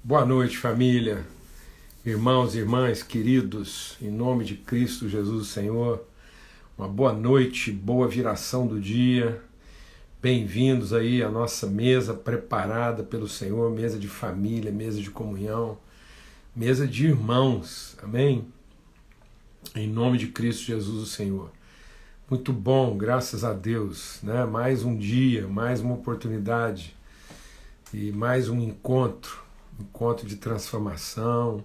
Boa noite, família, irmãos e irmãs queridos, em nome de Cristo Jesus, Senhor. Uma boa noite, boa viração do dia. Bem-vindos aí à nossa mesa preparada pelo Senhor, mesa de família, mesa de comunhão, mesa de irmãos, amém? Em nome de Cristo Jesus, o Senhor. Muito bom, graças a Deus, né? Mais um dia, mais uma oportunidade e mais um encontro de transformação,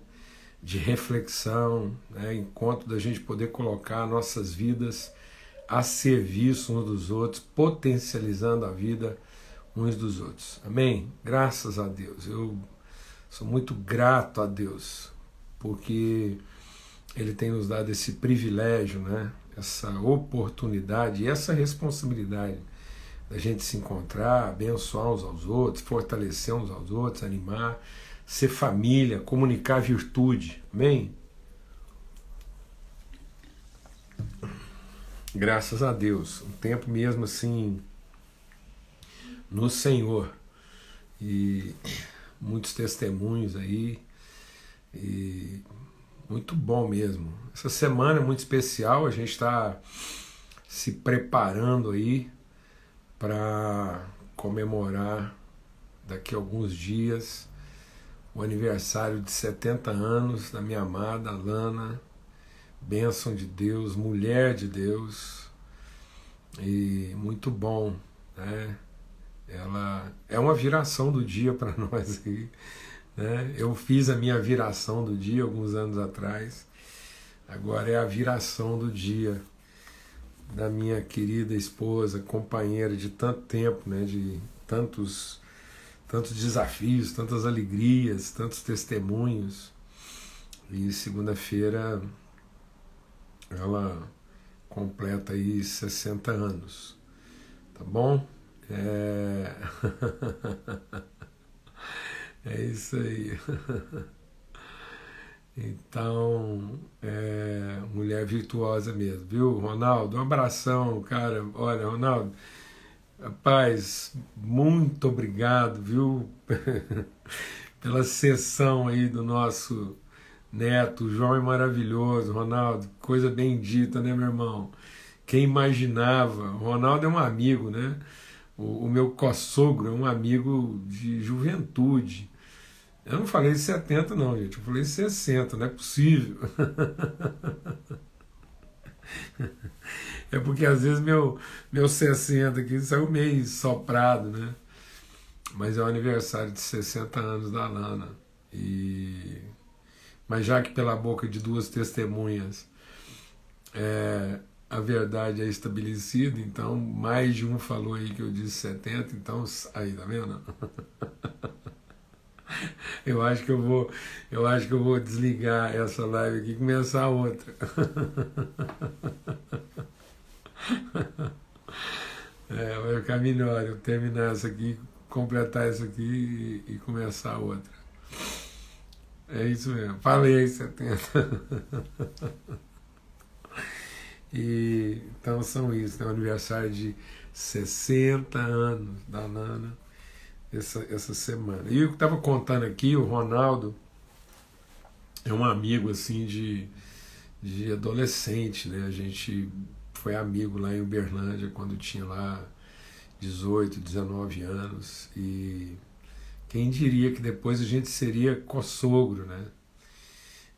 de reflexão, né? Encontro da gente poder colocar nossas vidas a serviço uns dos outros, potencializando a vida uns dos outros. Amém? Graças a Deus. Eu sou muito grato a Deus, porque Ele tem nos dado esse privilégio, né? Essa oportunidade e essa responsabilidade da gente se encontrar, abençoar uns aos outros, fortalecer uns aos outros, animar, ser família, comunicar virtude. Amém? Graças a Deus. Um tempo mesmo assim no Senhor. E muitos testemunhos aí. E muito bom mesmo. Essa semana é muito especial, a gente está se preparando aí para comemorar daqui a alguns dias o aniversário de 70 anos da minha amada Lana, bênção de Deus, mulher de Deus, e muito bom, né? Ela é uma viração do dia para nós aqui, né? Eu fiz a minha viração do dia alguns anos atrás, agora é a viração do dia da minha querida esposa, companheira de tanto tempo, né? De tantos desafios, tantas alegrias, tantos testemunhos. E segunda-feira ela completa aí 60 anos, tá bom? É isso aí. Então, mulher virtuosa mesmo, viu, Ronaldo? Um abração, cara. Olha, Ronaldo, rapaz, muito obrigado, viu, pela sessão aí do nosso neto. O João é maravilhoso, Ronaldo, coisa bendita, né, meu irmão? Quem imaginava? O Ronaldo é um amigo, né? O meu co-sogro é um amigo de juventude. Eu não falei 70 não, gente, eu falei 60, não é possível. É porque às vezes meu 60 aqui saiu meio soprado, né? Mas é o aniversário de 60 anos da Lana. Mas já que pela boca de duas testemunhas a verdade é estabelecida, então mais de um falou aí que eu disse 70, então aí, tá vendo? Eu acho que eu vou desligar essa live aqui e começar outra. Vai ficar melhor eu terminar essa aqui, completar essa aqui e começar outra. É isso mesmo. Falei 70. E então são isso, né? O aniversário de 60 anos da Nana essa semana. E eu estava contando aqui, o Ronaldo é um amigo assim de adolescente, né? A gente foi amigo lá em Uberlândia quando tinha lá 18, 19 anos, e quem diria que depois a gente seria co-sogro, né?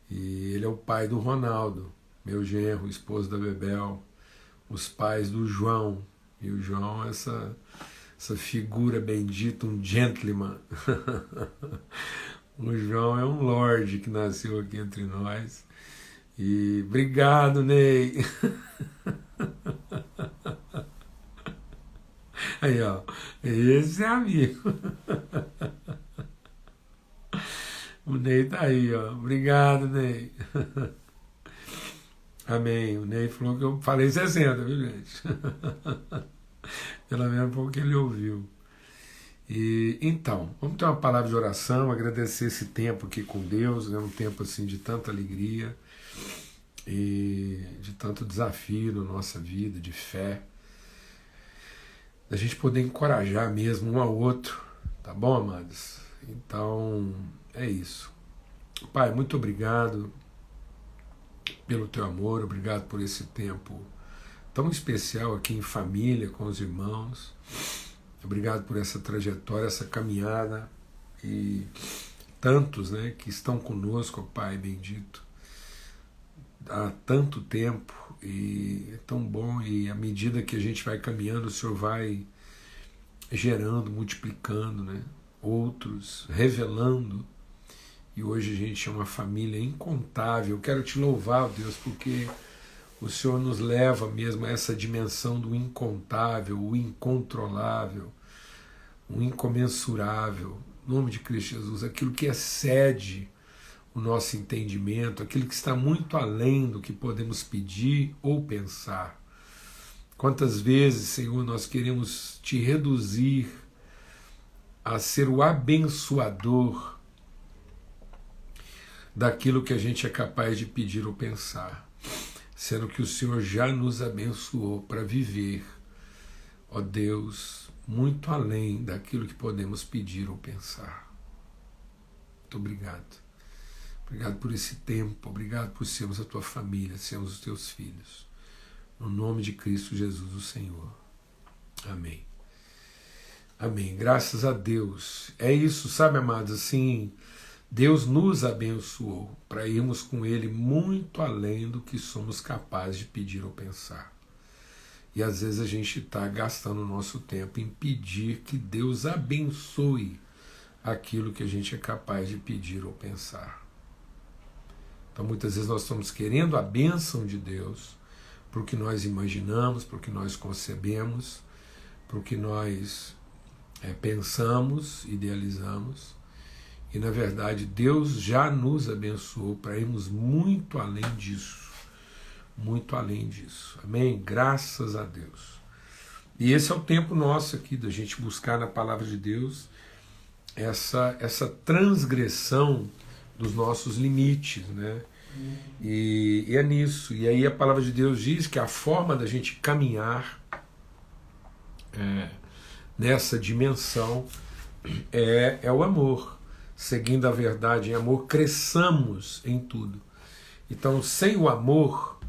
E ele é o pai do Ronaldo, meu genro, esposo da Bebel, os pais do João, e o João é essa figura bendita, um gentleman. O João é um lorde que nasceu aqui entre nós. E obrigado, Ney. Aí, ó, esse é amigo. O Ney tá aí, ó. Obrigado, Ney. Amém. O Ney falou que eu falei 60, viu, gente? Pelo menos foi o que ele ouviu. E então, vamos ter uma palavra de oração, agradecer esse tempo aqui com Deus, né? Um tempo assim de tanta alegria e de tanto desafio na nossa vida, de fé, da gente poder encorajar mesmo um ao outro, tá bom, amados? Então, é isso. Pai, muito obrigado pelo teu amor, obrigado por esse tempo tão especial aqui em família, com os irmãos. Obrigado por essa trajetória, essa caminhada e tantos, né, que estão conosco, Pai bendito, há tanto tempo, e é tão bom, e à medida que a gente vai caminhando, o Senhor vai gerando, multiplicando, né, outros, revelando, e hoje a gente é uma família incontável. Eu quero te louvar, Deus, porque o Senhor nos leva mesmo a essa dimensão do incontável, o incontrolável, o incomensurável, em nome de Cristo Jesus, aquilo que excede o nosso entendimento, aquilo que está muito além do que podemos pedir ou pensar. Quantas vezes, Senhor, nós queremos te reduzir a ser o abençoador daquilo que a gente é capaz de pedir ou pensar, sendo que o Senhor já nos abençoou para viver, ó Deus, muito além daquilo que podemos pedir ou pensar. Muito obrigado. Obrigado por esse tempo, obrigado por sermos a tua família, sermos os teus filhos. No nome de Cristo Jesus, o Senhor. Amém. Amém. Graças a Deus. É isso, sabe, amados, assim, Deus nos abençoou para irmos com Ele muito além do que somos capazes de pedir ou pensar. E às vezes a gente está gastando o nosso tempo em pedir que Deus abençoe aquilo que a gente é capaz de pedir ou pensar. Então muitas vezes nós estamos querendo a bênção de Deus para o que nós imaginamos, para o que nós concebemos, para o que nós pensamos, idealizamos. E na verdade Deus já nos abençoou para irmos muito além disso. Muito além disso. Amém? Graças a Deus. E esse é o tempo nosso aqui, da gente buscar na palavra de Deus essa transgressão dos nossos limites, né? E é nisso. E aí a palavra de Deus diz que a forma da gente caminhar nessa dimensão é o amor. Seguindo a verdade em amor, cresçamos em tudo. Então, sem o amor,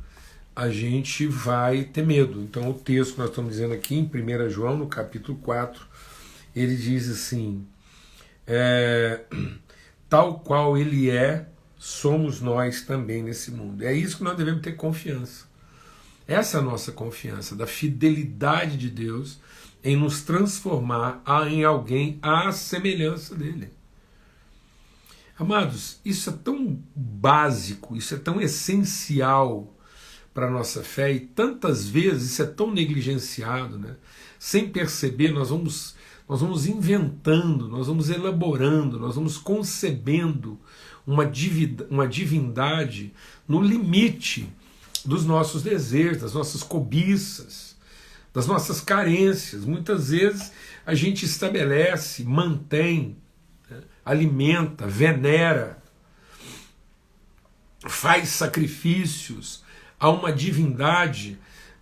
a gente vai ter medo. Então, o texto que nós estamos dizendo aqui em 1 João, no capítulo 4, ele diz assim: tal qual ele é, somos nós também nesse mundo. É isso que nós devemos ter confiança. Essa é a nossa confiança, da fidelidade de Deus em nos transformar em alguém à semelhança dele. Amados, isso é tão básico, isso é tão essencial para a nossa fé, e tantas vezes isso é tão negligenciado, né? Sem perceber, nós vamos inventando, nós vamos elaborando, nós vamos concebendo uma divindade no limite dos nossos desejos, das nossas cobiças, das nossas carências. Muitas vezes a gente estabelece, mantém, alimenta, venera, faz sacrifícios a uma divindade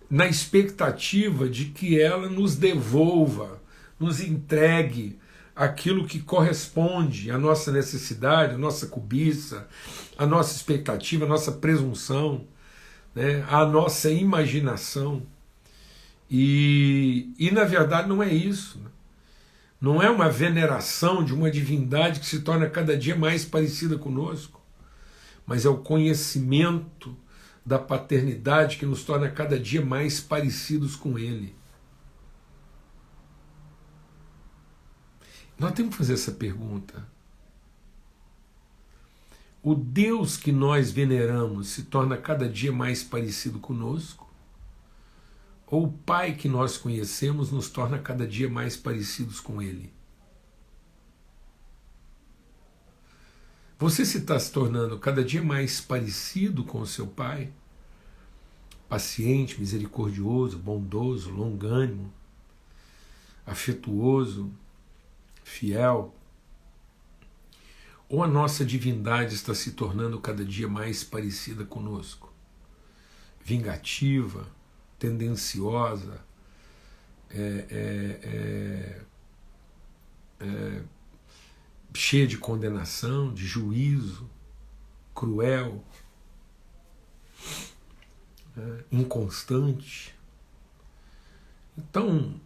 na expectativa de que ela nos devolva, nos entregue aquilo que corresponde à nossa necessidade, à nossa cobiça, à nossa expectativa, à nossa presunção, né, à nossa imaginação. E na verdade não é isso, né? Não é uma veneração de uma divindade que se torna cada dia mais parecida conosco, mas é o conhecimento da paternidade que nos torna cada dia mais parecidos com Ele. Nós temos que fazer essa pergunta. O Deus que nós veneramos se torna cada dia mais parecido conosco? Ou o Pai que nós conhecemos nos torna cada dia mais parecidos com Ele? Você se está se tornando cada dia mais parecido com o seu Pai? Paciente, misericordioso, bondoso, longânimo, afetuoso, fiel? Ou a nossa divindade está se tornando cada dia mais parecida conosco? Vingativa, tendenciosa, cheia de condenação, de juízo, cruel, inconstante. Então,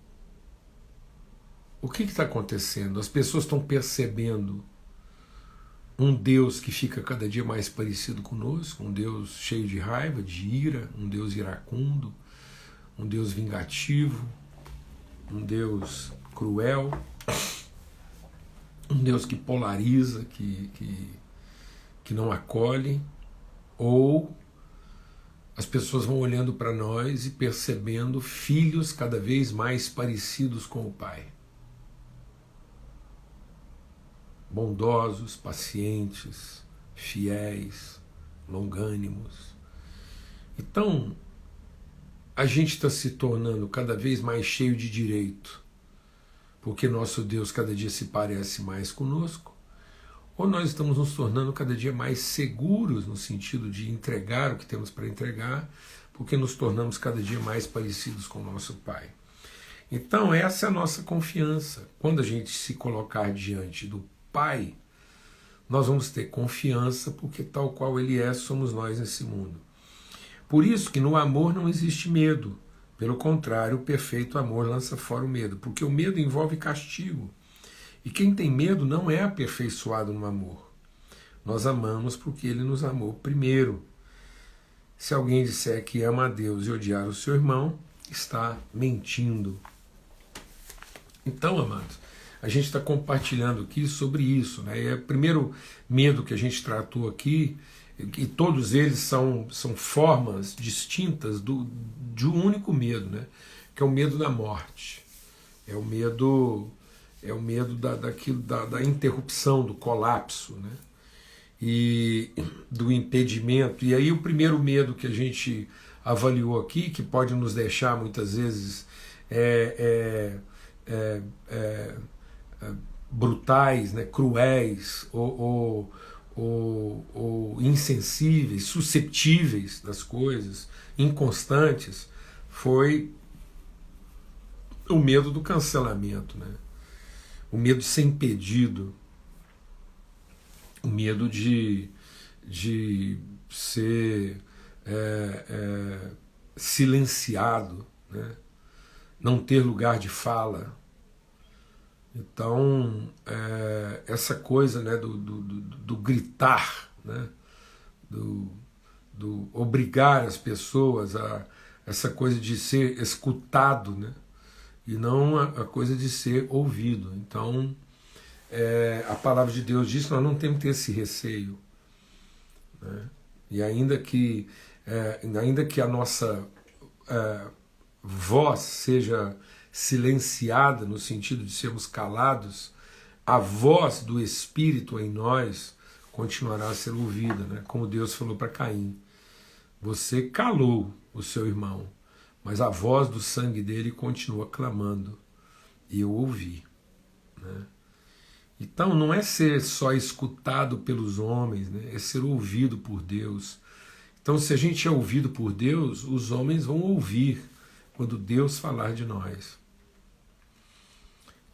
o que está acontecendo? As pessoas estão percebendo um Deus que fica cada dia mais parecido conosco, um Deus cheio de raiva, de ira, um Deus iracundo, um Deus vingativo, um Deus cruel, um Deus que polariza, que não acolhe, ou as pessoas vão olhando para nós e percebendo filhos cada vez mais parecidos com o Pai. Bondosos, pacientes, fiéis, longânimos. Então, a gente está se tornando cada vez mais cheio de direito, porque nosso Deus cada dia se parece mais conosco, ou nós estamos nos tornando cada dia mais seguros no sentido de entregar o que temos para entregar, porque nos tornamos cada dia mais parecidos com o nosso Pai. Então essa é a nossa confiança. Quando a gente se colocar diante do Pai, nós vamos ter confiança, porque tal qual Ele é, somos nós nesse mundo. Por isso que no amor não existe medo. Pelo contrário, o perfeito amor lança fora o medo, porque o medo envolve castigo. E quem tem medo não é aperfeiçoado no amor. Nós amamos porque Ele nos amou primeiro. Se alguém disser que ama a Deus e odiar o seu irmão, está mentindo. Então, amados, a gente está compartilhando aqui sobre isso, né? E o primeiro medo que a gente tratou aqui, e todos eles são formas distintas de um único medo, né? Que é o medo da morte. É o medo da interrupção, do colapso, né? E do impedimento. E aí o primeiro medo que a gente avaliou aqui, que pode nos deixar muitas vezes brutais, né, cruéis ou insensíveis, susceptíveis das coisas, inconstantes, foi o medo do cancelamento, né? O medo de ser impedido, o medo de ser silenciado, né? Não ter lugar de fala. Então, essa coisa, né, do gritar, né, do obrigar as pessoas a essa coisa de ser escutado, né, e não a coisa de ser ouvido. Então, a palavra de Deus diz que nós não temos que ter esse receio, né? E ainda que a nossa voz seja silenciada no sentido de sermos calados, a voz do Espírito em nós continuará a ser ouvida, né? Como Deus falou para Caim: você calou o seu irmão, mas a voz do sangue dele continua clamando, e eu ouvi, né? Então não é ser só escutado pelos homens, né? É ser ouvido por Deus. Então, se a gente é ouvido por Deus, os homens vão ouvir quando Deus falar de nós.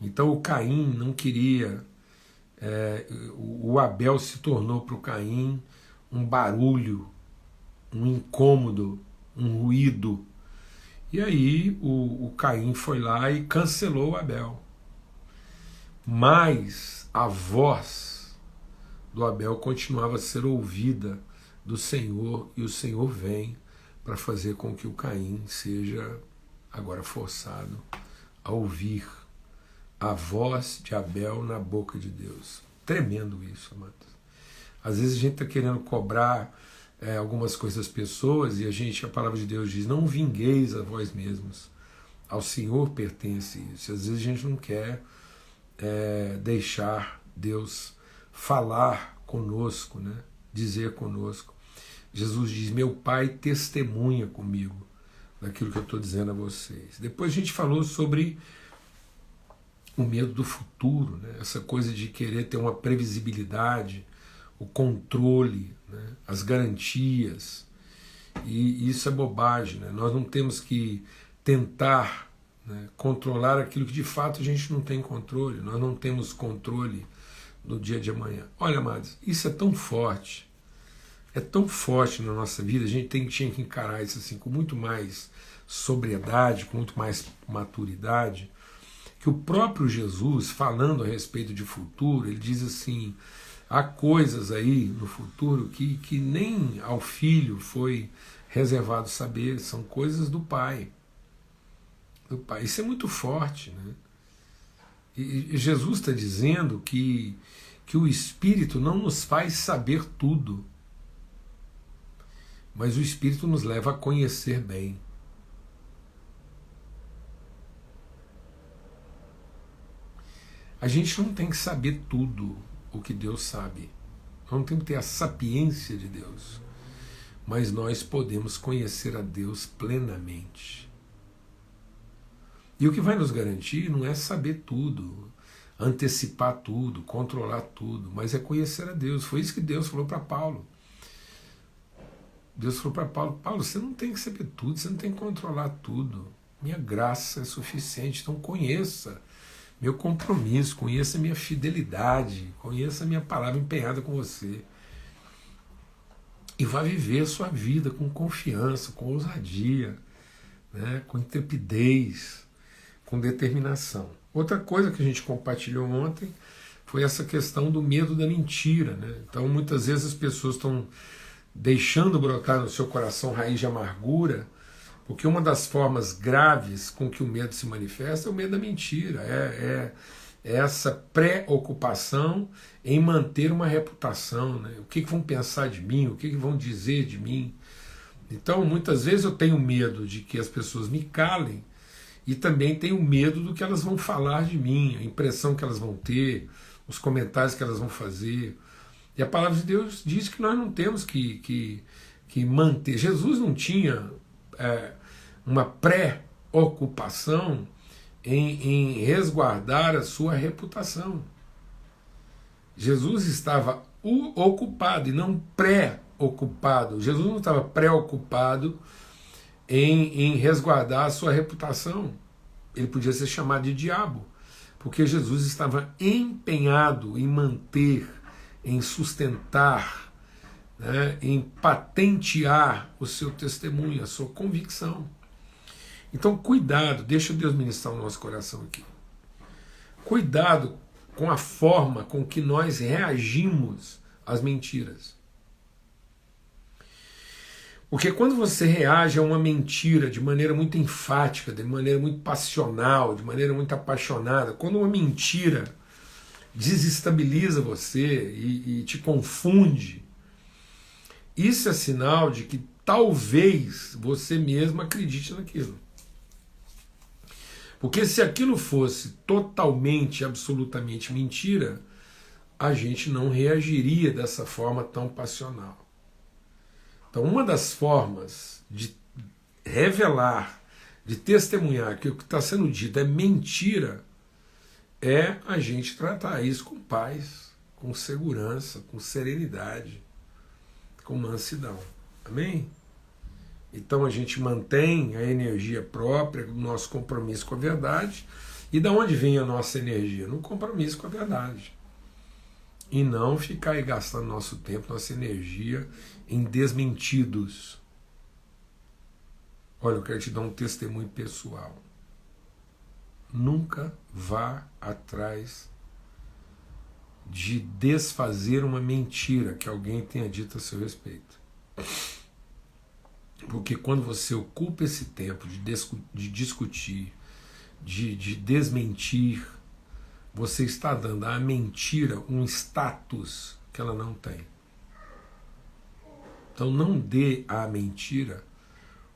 Então o Caim não queria, o Abel se tornou para o Caim um barulho, um incômodo, um ruído. E aí o Caim foi lá e cancelou o Abel. Mas a voz do Abel continuava a ser ouvida do Senhor, e o Senhor vem para fazer com que o Caim seja agora forçado a ouvir a voz de Abel na boca de Deus. Tremendo isso, amados. Às vezes a gente está querendo cobrar algumas coisas das pessoas, e a palavra de Deus diz: não vingueis a vós mesmos, ao Senhor pertence isso. E às vezes a gente não quer deixar Deus falar conosco, né? Dizer conosco. Jesus diz: meu Pai testemunha comigo daquilo que eu estou dizendo a vocês. Depois a gente falou sobre o medo do futuro, né? Essa coisa de querer ter uma previsibilidade, o controle, né? As garantias. E isso é bobagem, né? Nós não temos que tentar, né, controlar aquilo que de fato a gente não tem controle. Nós não temos controle no dia de amanhã. Olha, amados, isso é tão forte na nossa vida, a gente tinha que encarar isso assim com muito mais sobriedade, com muito mais maturidade, que o próprio Jesus, falando a respeito de futuro, ele diz assim, há coisas aí no futuro que nem ao filho foi reservado saber, são coisas do Pai. Do Pai. Isso é muito forte, né? E Jesus está dizendo que o Espírito não nos faz saber tudo, mas o Espírito nos leva a conhecer bem. A gente não tem que saber tudo o que Deus sabe. Não tem que ter a sapiência de Deus. Mas nós podemos conhecer a Deus plenamente. E o que vai nos garantir não é saber tudo, antecipar tudo, controlar tudo, mas é conhecer a Deus. Foi isso que Deus falou para Paulo. Deus falou para Paulo, Paulo, você não tem que saber tudo, você não tem que controlar tudo. Minha graça é suficiente, então conheça meu compromisso, conheça minha fidelidade, conheça a minha palavra empenhada com você. E vá viver a sua vida com confiança, com ousadia, né, com intrepidez, com determinação. Outra coisa que a gente compartilhou ontem foi essa questão do medo da mentira, né? Então muitas vezes as pessoas estão deixando brotar no seu coração raiz de amargura, porque uma das formas graves com que o medo se manifesta é o medo da mentira, é essa preocupação em manter uma reputação, né? O que vão pensar de mim, o que vão dizer de mim. Então muitas vezes eu tenho medo de que as pessoas me calem, e também tenho medo do que elas vão falar de mim, a impressão que elas vão ter, os comentários que elas vão fazer. E a palavra de Deus diz que nós não temos que manter. Jesus não tinha uma preocupação em resguardar a sua reputação. Jesus estava ocupado e não preocupado. Jesus não estava preocupado em resguardar a sua reputação. Ele podia ser chamado de diabo, porque Jesus estava empenhado em manter, em sustentar, né, em patentear o seu testemunho, a sua convicção. Então cuidado, deixa Deus ministrar o nosso coração aqui. Cuidado com a forma com que nós reagimos às mentiras. Porque quando você reage a uma mentira de maneira muito enfática, de maneira muito passional, de maneira muito apaixonada, quando uma mentira desestabiliza você e te confunde, isso é sinal de que talvez você mesmo acredite naquilo. Porque se aquilo fosse totalmente, absolutamente mentira, a gente não reagiria dessa forma tão passional. Então, uma das formas de revelar, de testemunhar que o que está sendo dito é mentira, é a gente tratar isso com paz, com segurança, com serenidade, com mansidão. Amém? Então a gente mantém a energia própria, o nosso compromisso com a verdade. E da onde vem a nossa energia? No compromisso com a verdade. E não ficar aí gastando nosso tempo, nossa energia em desmentidos. Olha, eu quero te dar um testemunho pessoal. Nunca vá atrás de desfazer uma mentira que alguém tenha dito a seu respeito. Porque quando você ocupa esse tempo de discutir, de desmentir, você está dando à mentira um status que ela não tem. Então não dê à mentira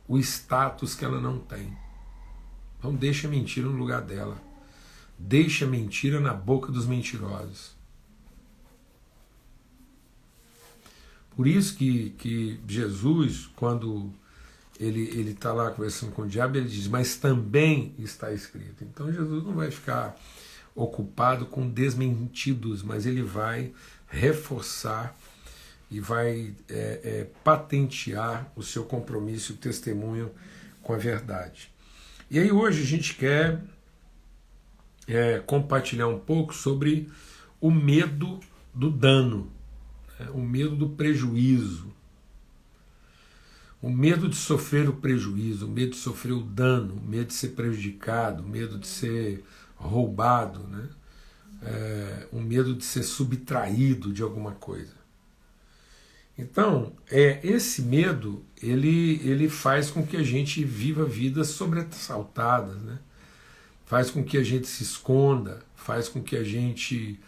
o status que ela não tem. Então deixe a mentira no lugar dela. Deixe a mentira na boca dos mentirosos. Por isso que Jesus, quando ele está lá conversando com o diabo, ele diz, mas também está escrito. Então Jesus não vai ficar ocupado com desmentidos, mas ele vai reforçar e vai patentear o seu compromisso e o testemunho com a verdade. E aí hoje a gente quer compartilhar um pouco sobre o medo do dano, né? O medo do prejuízo, o medo de sofrer o prejuízo, o medo de sofrer o dano, o medo de ser prejudicado, o medo de ser roubado, né? O medo de ser subtraído de alguma coisa. Então, esse medo, ele faz com que a gente viva vidas sobressaltadas, né? Faz com que a gente se esconda, faz com que a gente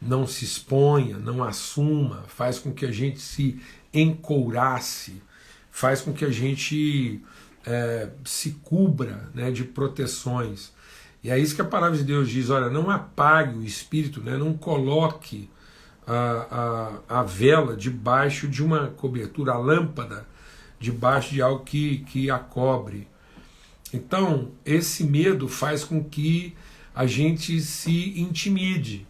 não se exponha, não assuma, faz com que a gente se encourace, faz com que a gente se cubra, né, de proteções. E é isso que a palavra de Deus diz: olha, não apague o espírito, né, não coloque a vela debaixo de uma cobertura, a lâmpada debaixo de algo que a cobre. Então, esse medo faz com que a gente se intimide,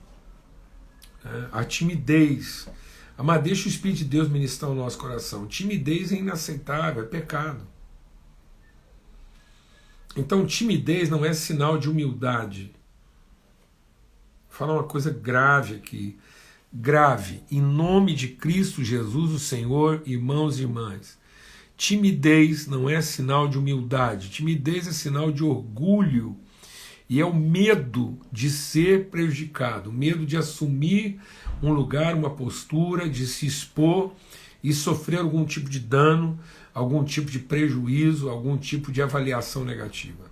né? A timidez. Mas deixa o Espírito de Deus ministrar o nosso coração. Timidez é inaceitável, é pecado. Então, timidez não é sinal de humildade. Vou falar uma coisa grave aqui. Grave. Em nome de Cristo Jesus, o Senhor, irmãos e irmãs. Timidez não é sinal de humildade. Timidez é sinal de orgulho. E é o medo de ser prejudicado, o medo de assumir um lugar, uma postura, de se expor e sofrer algum tipo de dano, algum tipo de prejuízo, algum tipo de avaliação negativa.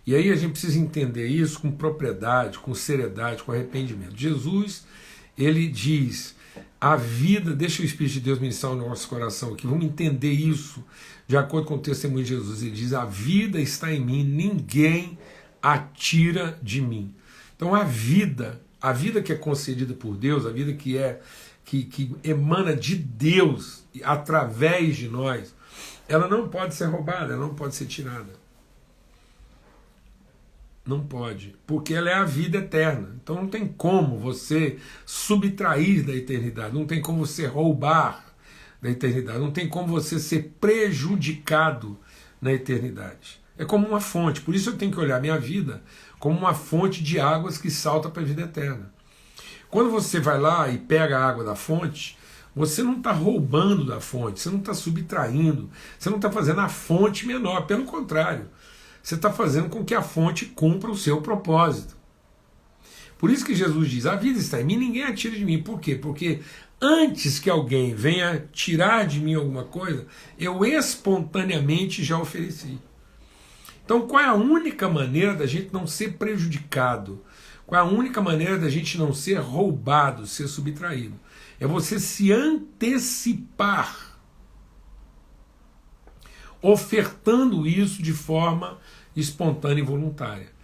E aí a gente precisa entender isso com propriedade, com seriedade, com arrependimento. Jesus, ele diz: a vida, deixa o Espírito de Deus ministrar no nosso coração aqui, vamos entender isso de acordo com o testemunho de Jesus. Ele diz: a vida está em mim, ninguém a tira de mim. Então a vida que é concedida por Deus, a vida que emana de Deus através de nós, ela não pode ser roubada, ela não pode ser tirada. Não pode, porque ela é a vida eterna. Então não tem como você subtrair da eternidade, não tem como você roubar da eternidade, não tem como você ser prejudicado na eternidade. É como uma fonte, por isso eu tenho que olhar minha vida como uma fonte de águas que salta para a vida eterna. Quando você vai lá e pega a água da fonte, você não está roubando da fonte, você não está subtraindo, você não está fazendo a fonte menor, pelo contrário. Você está fazendo com que a fonte cumpra o seu propósito. Por isso que Jesus diz: a vida está em mim, ninguém a tira de mim. Por quê? Porque antes que alguém venha tirar de mim alguma coisa, eu espontaneamente já ofereci. Então, qual é a única maneira da gente não ser prejudicado? Qual é a única maneira da gente não ser roubado, ser subtraído? É você se antecipar, ofertando isso de forma espontânea e voluntária.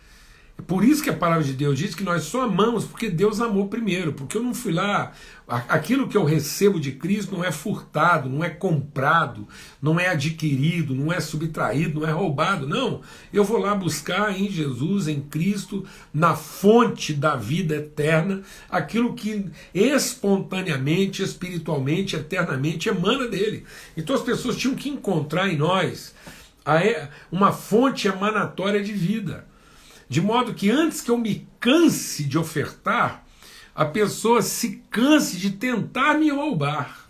É por isso que a palavra de Deus diz que nós só amamos porque Deus amou primeiro, porque eu não fui lá, aquilo que eu recebo de Cristo não é furtado, não é comprado, não é adquirido, não é subtraído, não é roubado, não. Eu vou lá buscar em Jesus, em Cristo, na fonte da vida eterna, aquilo que espontaneamente, espiritualmente, eternamente emana dele. Então as pessoas tinham que encontrar em nós uma fonte emanatória de vida. De modo que antes que eu me canse de ofertar, a pessoa se canse de tentar me roubar.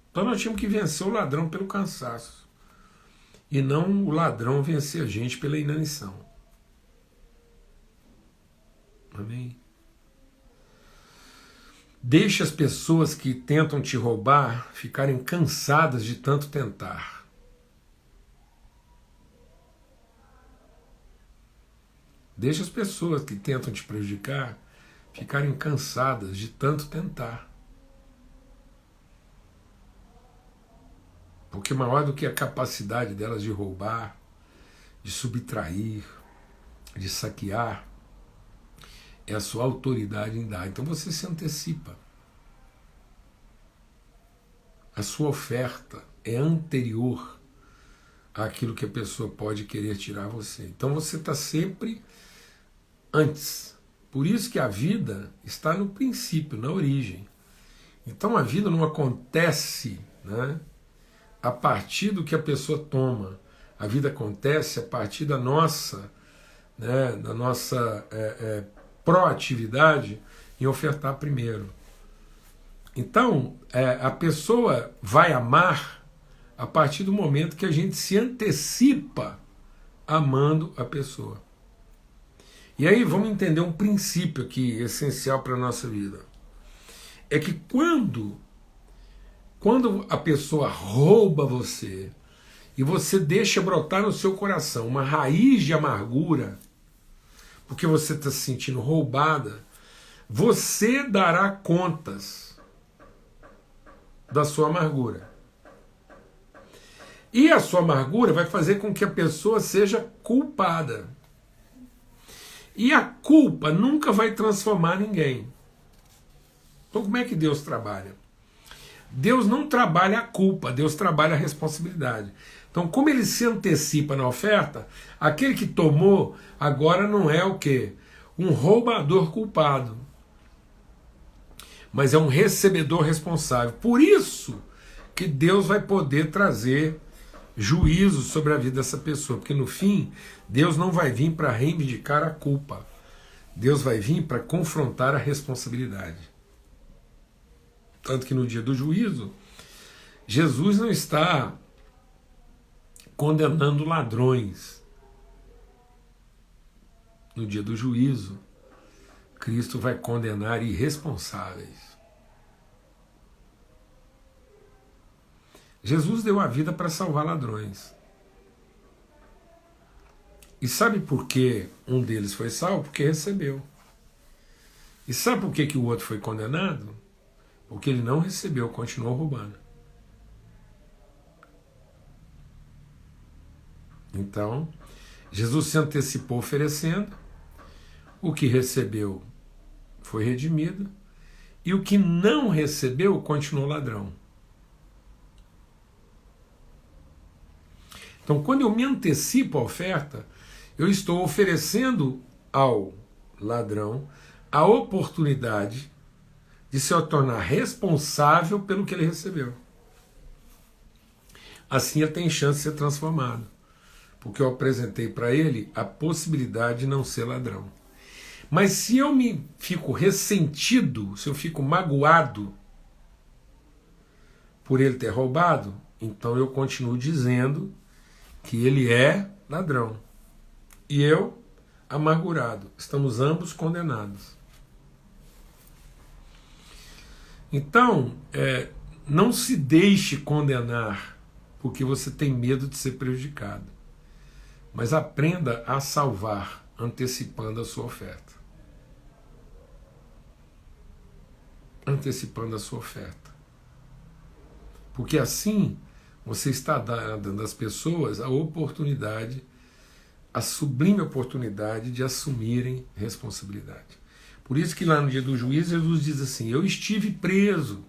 Então nós tínhamos que vencer o ladrão pelo cansaço. E não o ladrão vencer a gente pela inanição. Amém? Deixe as pessoas que tentam te roubar ficarem cansadas de tanto tentar. Deixa as pessoas que tentam te prejudicar ficarem cansadas de tanto tentar. Porque maior do que a capacidade delas de roubar, de subtrair, de saquear, é a sua autoridade em dar. Então você se antecipa. A sua oferta é anterior àquilo que a pessoa pode querer tirar a você. Então você está sempre antes. Por isso que a vida está no princípio, na origem. Então a vida não acontece, né, a partir do que a pessoa toma. A vida acontece a partir da nossa, né, da nossa proatividade em ofertar primeiro. Então, a pessoa vai amar a partir do momento que a gente se antecipa amando a pessoa. E aí vamos entender um princípio aqui essencial para a nossa vida. É que quando a pessoa rouba você e você deixa brotar no seu coração uma raiz de amargura, porque você está se sentindo roubada, você dará contas da sua amargura. E a sua amargura vai fazer com que a pessoa seja culpada. E a culpa nunca vai transformar ninguém. Então como é que Deus trabalha? Deus não trabalha a culpa, Deus trabalha a responsabilidade. Então, como ele se antecipa na oferta, aquele que tomou agora não é o quê? Um roubador culpado, mas é um recebedor responsável. Por isso que Deus vai poder trazer juízo sobre a vida dessa pessoa, porque no fim, Deus não vai vir para reivindicar a culpa. Deus vai vir para confrontar a responsabilidade. Tanto que no dia do juízo, Jesus não está condenando ladrões. No dia do juízo, Cristo vai condenar irresponsáveis. Jesus deu a vida para salvar ladrões. E sabe por que um deles foi salvo? Porque recebeu. E sabe por que o outro foi condenado? Porque ele não recebeu, continuou roubando. Então, Jesus se antecipou oferecendo, o que recebeu foi redimido, e o que não recebeu continuou ladrão. Então, quando eu me antecipo à oferta, eu estou oferecendo ao ladrão a oportunidade de se tornar responsável pelo que ele recebeu. Assim ele tem chance de ser transformado, porque eu apresentei para ele a possibilidade de não ser ladrão. Mas se eu me fico ressentido, se eu fico magoado por ele ter roubado, então eu continuo dizendo que ele é ladrão. E eu, amargurado. Estamos ambos condenados. Então, não se deixe condenar porque você tem medo de ser prejudicado. Mas aprenda a salvar antecipando a sua oferta. Antecipando a sua oferta. Porque assim você está dando às pessoas a oportunidade, a sublime oportunidade de assumirem responsabilidade. Por isso que lá no dia do juízo Jesus diz assim: eu estive preso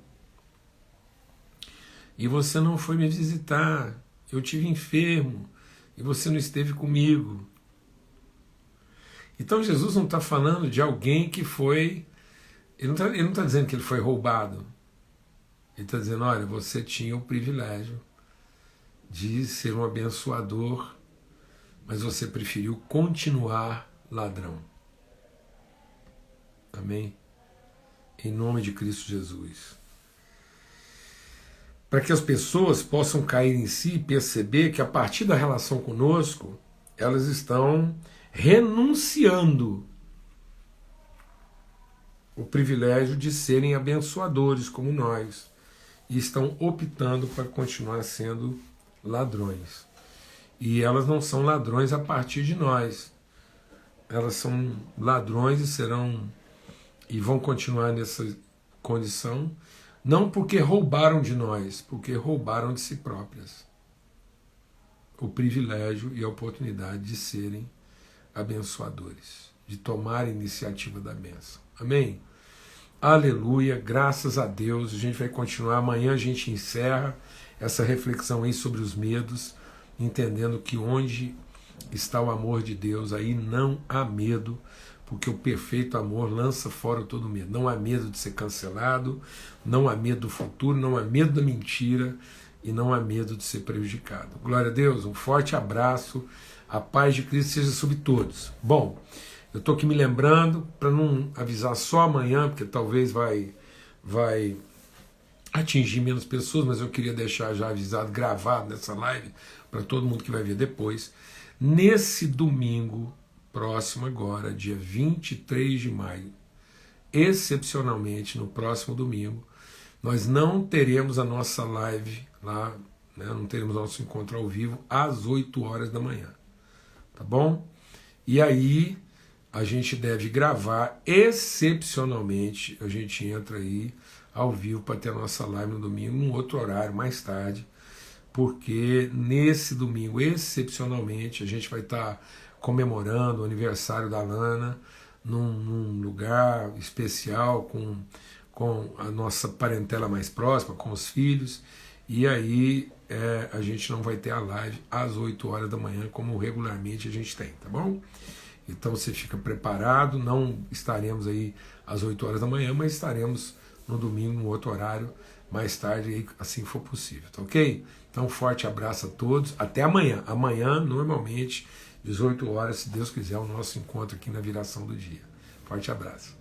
e você não foi me visitar, eu estive enfermo e você não esteve comigo. Então Jesus não está falando de alguém que foi, ele não está dizendo que ele foi roubado, ele está dizendo: olha, você tinha o privilégio de ser um abençoador, mas você preferiu continuar ladrão. Amém? Em nome de Cristo Jesus. Para que as pessoas possam cair em si e perceber que a partir da relação conosco, elas estão renunciando o privilégio de serem abençoadores como nós e estão optando para continuar sendo ladrões. E elas não são ladrões a partir de nós. Elas são ladrões e vão continuar nessa condição, não porque roubaram de nós, porque roubaram de si próprias o privilégio e a oportunidade de serem abençoadores, de tomar a iniciativa da bênção. Amém? Aleluia, graças a Deus. A gente vai continuar, amanhã a gente encerra essa reflexão aí sobre os medos, entendendo que onde está o amor de Deus, aí não há medo, porque o perfeito amor lança fora todo medo. Não há medo de ser cancelado, não há medo do futuro, não há medo da mentira. e não há medo de ser prejudicado. Glória a Deus, um forte abraço, a paz de Cristo seja sobre todos. Bom, eu estou aqui me lembrando, para não avisar só amanhã, porque talvez vai atingir menos pessoas, mas eu queria deixar já avisado, gravado nessa live, para todo mundo que vai ver depois. Nesse domingo próximo agora, dia 23 de maio, excepcionalmente no próximo domingo, nós não teremos a nossa live lá, né, não teremos nosso encontro ao vivo às 8 horas da manhã, tá bom? E aí a gente deve gravar, excepcionalmente, a gente entra aí ao vivo para ter a nossa live no domingo, num outro horário, mais tarde, porque nesse domingo, excepcionalmente, a gente vai estar comemorando o aniversário da Lana num lugar especial, com a nossa parentela mais próxima, com os filhos, e aí a gente não vai ter a live às 8 horas da manhã, como regularmente a gente tem, tá bom? Então você fica preparado, não estaremos aí às 8 horas da manhã, mas estaremos no domingo, num outro horário, mais tarde, assim for possível, tá ok? Então, um forte abraço a todos, até amanhã. Amanhã, normalmente, 18 horas, se Deus quiser, o nosso encontro aqui na viração do dia. Forte abraço.